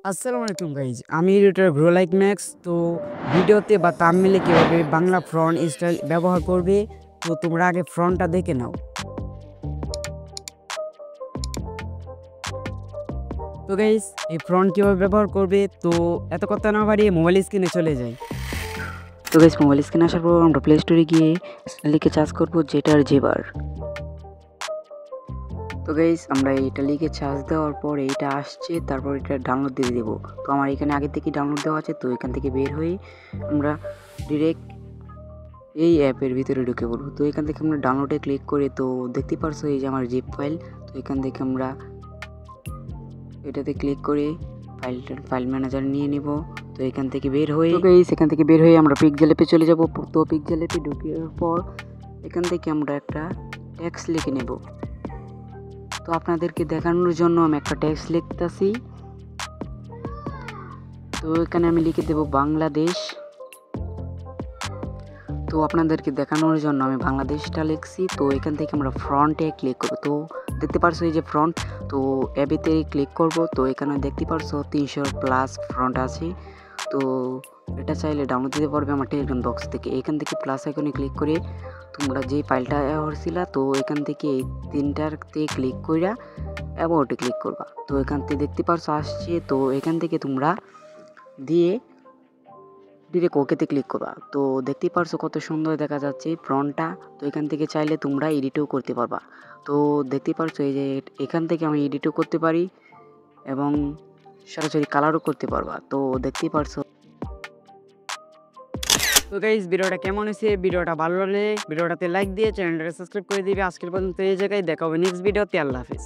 আসসালামু আলাইকুম গাইজ, আমি এডিটর গ্রো লাইক ম্যাক্স। তো ভিডিওতে বা থাম্বনেইলে কীভাবে বাংলা ফন্ট স্টাইল ব্যবহার করবে, তো তোমরা আগে ফন্টটা দেখে নাও। তো গাইজ, এই ফন্ট কীভাবে ব্যবহার করবে, তো এত কথা না বাড়িয়ে মোবাইল স্ক্রিনে চলে যাই। তো গাইস, মোবাইল স্ক্রিনে আসার পর আমরা প্লে স্টোরে গিয়ে লিখে চার্জ করবো যেটার জেবার। তো গাইস, আমরা এটা লিখে চার্জ দেওয়ার পর এইটা আসছে, তারপর এটা ডাউনলোড দিয়ে দেবো। তো আমার এখানে আগে থেকে ডাউনলোড দেওয়া আছে, তো এখান থেকে বের হয়ে আমরা ডিরেক্ট এই অ্যাপের ভিতরে ঢুকে পড়বো। তো এখান থেকে আমরা ডাউনলোডে ক্লিক করে, তো দেখতে পারছো এই যে আমার জিপ ফাইল। তো এখান থেকে আমরা এটাতে ক্লিক করে ফাইল ম্যানেজার নিয়ে নিব। তো এখান থেকে বের হয়ে এখান থেকে বের হয়ে আমরা পিক্সেল অ্যাপে চলে যাব। তো পিক্সেল অ্যাপে ঢুকার পর এখান থেকে আমরা একটা টেক্সট লিখে নেব। তো আপনাদেরকে দেখানোর জন্য আমি একটা টেক্সট লিখতেছি। তো এখানে আমি লিখে দেব বাংলাদেশ। তো আপনাদেরকে দেখানোর জন্য আমি বাংলাদেশটা লিখছি। তো এখান থেকে আমরা ফ্রন্টে ক্লিক করব। তো দেখতে পারছো এই যে ফ্রন্ট, তো অ্যাপেতে ক্লিক করব। তো এখানে দেখতে পারছো 300+ ফ্রন্ট আছে। তো এটা চাইলে ডাউনলোড দিতে পারবে আমার টেলিগ্রাম বক্স থেকে। এখান থেকে প্লাস আইকনে ক্লিক করে তোমরা যে ফাইলটা হচ্ছিল, তো এখান থেকে এই তিনটাতে ক্লিক করে অ্যাবাউটে ক্লিক করবা। তো এখান থেকে দেখতে পারছো আসছে। তো এখান থেকে তোমরা দিয়ে ডিরেক্ট ওকেতে ক্লিক করবা। তো দেখতেই পারছো কত সুন্দর দেখা যাচ্ছে ফ্রন্টটা। তো এখান থেকে চাইলে তোমরা এডিটও করতে পারবা। তো দেখতেই পারছো এই যে এখান থেকে আমি এডিটও করতে পারি এবং সরাসরি কালারও করতে পারবা। তো দেখতেই পারছো। তো গাইজ, ভিডিওটা কেমন হয়েছে? ভিডিওটা ভালো লাগলে ভিডিওটাতে লাইক দিয়ে চ্যানেলটাকে সাবস্ক্রাইব করে দিবে। আজকের পর্যন্ত এই জায়গায় দেখা হবে নেক্সট ভিডিওতে। আল্লাহ হাফিজ।